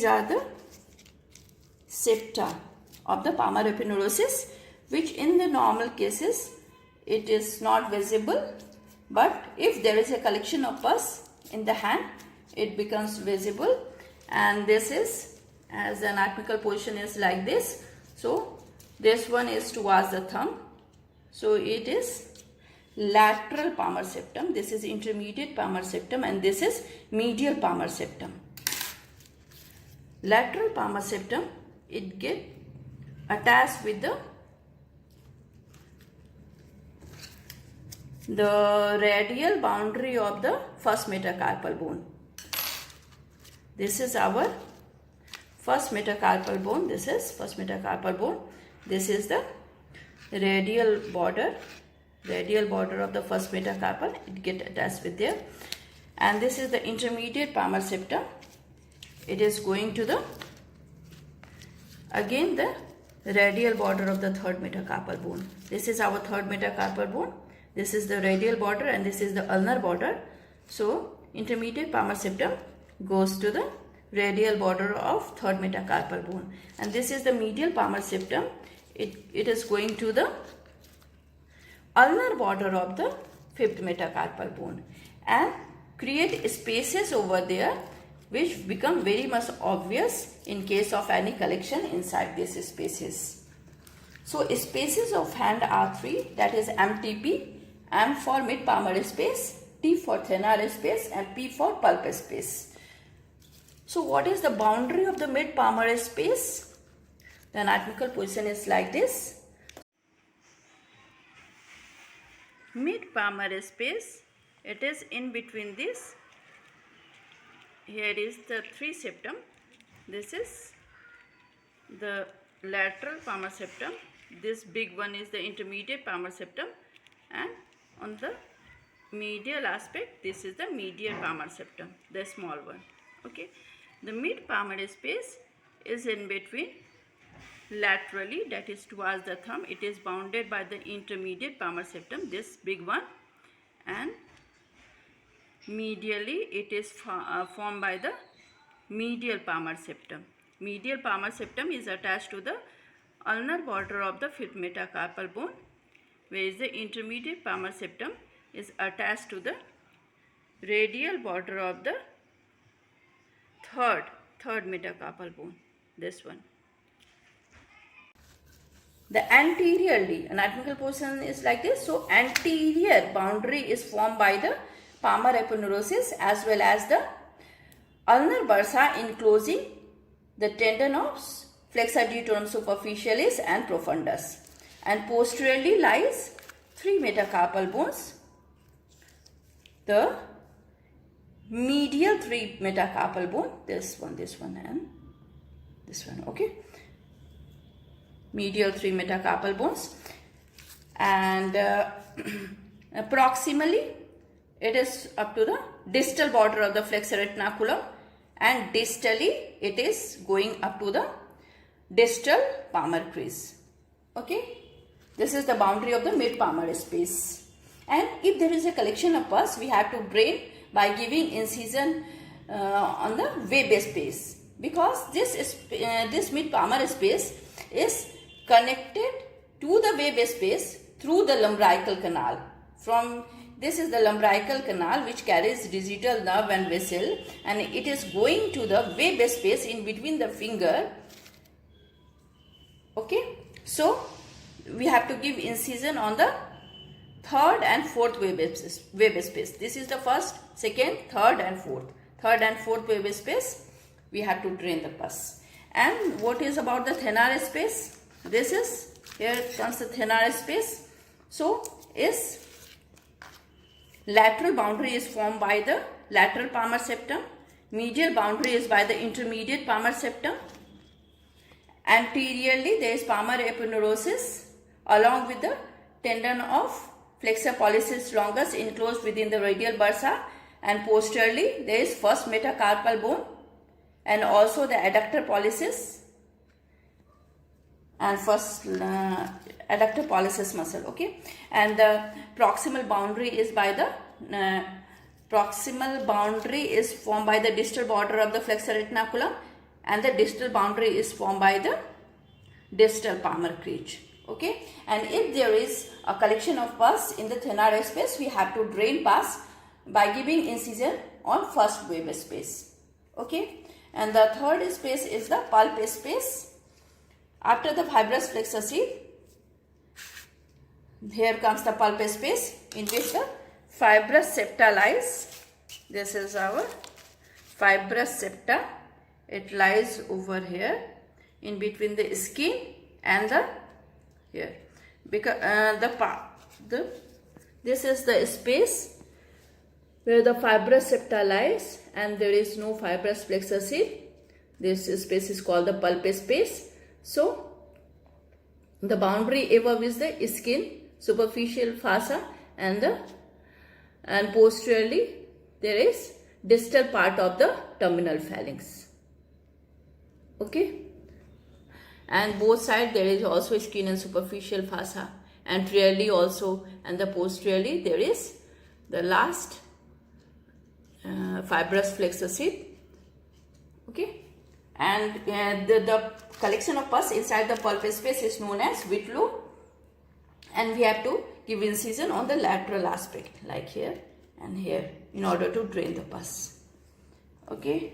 These are the septa of the palmar aponeurosis, which in the normal cases it is not visible, but if there is a collection of pus in the hand, it becomes visible. And this is, as the anatomical position is like this. So this one is towards the thumb. So it is lateral palmar septum. This is intermediate palmar septum, and this is medial palmar septum. Lateral palmar septum, it get attached with the radial boundary of the first metacarpal bone. This is our first metacarpal bone. This is first metacarpal bone. This is the radial border of the first metacarpal. It get attached with there. And this is the intermediate palmar septum. It is going to the, again, the radial border of the third metacarpal bone. This is our third metacarpal bone. This is the radial border and this is the ulnar border. So intermediate palmar septum goes to the radial border of third metacarpal bone. And this is the medial palmar septum. It is going to the ulnar border of the fifth metacarpal bone and create spaces over there which become very much obvious in case of any collection inside these spaces. So spaces of hand are three, that is MTP, M for mid palmar space, T for thenar space, and P for pulp space. So what is the boundary of the mid palmar space? The anatomical position is like this. Mid palmar space, it is in between this. Here is the three septum. This is the lateral palmar septum. This big one is the intermediate palmar septum, and on the medial aspect, this is the medial palmar septum, the small one. Okay, the mid palmar space is in between laterally, that is towards the thumb. It is bounded by the intermediate palmar septum, this big one, and medially it is formed by the medial palmar septum. Medial palmar septum is attached to the ulnar border of the fifth metacarpal bone, whereas the intermediate palmar septum is attached to the radial border of the third metacarpal bone, this one. The anteriorly, anatomical position is like this. So anterior boundary is formed by the palmar aponeurosis as well as the ulnar bursa enclosing the tendon of flexor digitorum superficialis and profundus. And posteriorly lies three metacarpal bones, the medial three metacarpal bone, this one and this one. Okay, medial three metacarpal bones, and proximally it is up to the distal border of the flexor retinaculum, and distally it is going up to the distal palmar crease. Okay, this is the boundary of the mid palmar space. And if there is a collection of pus, we have to drain by giving incision on the Weber space, because this mid palmar space is connected to the Weber space through the lumbrical canal. This is the lumbrical canal which carries digital nerve and vessel, and it is going to the Weber space in between the finger. Okay, so we have to give incision on the third and fourth Weber space. This is the first, second, third and fourth Weber space. We have to drain the pus. And what is about the thenar space? This is, here comes the thenar space. So is lateral boundary is formed by the lateral palmar septum. Medial boundary is by the intermediate palmar septum. Anteriorly there is palmar aponeurosis along with the tendon of flexor pollicis longus enclosed within the radial bursa, and posteriorly there is first metacarpal bone and also the adductor pollicis and first adductor pollicis muscle. Okay, and the proximal boundary is by the formed by the distal border of the flexor retinaculum, and the distal boundary is formed by the distal palmar crease. Okay, and if there is a collection of pus in the thenar space, we have to drain pus by giving incision on first web space. Okay, and the third space is the pulp space. After the fibrous flexor sheath, here comes the pulp space in which the fibrous septa lies. This is our fibrous septa. It lies over here in between the skin and the here, because this is the space where the fibrous septa lies, and there is no fibrous flexor sheath. This space is called the pulp space. So the boundary above is the skin, superficial fossa, and posteriorly there is distal part of the terminal phalanx. Okay, and both sides there is also skin and superficial fossa, anteriorly also, and the posteriorly there is the last fibrous flexor sheath. Okay, and the collection of pus inside the pulp space is known as Whitlow, and we have to give incision on the lateral aspect like here and here in order to drain the pus. Okay.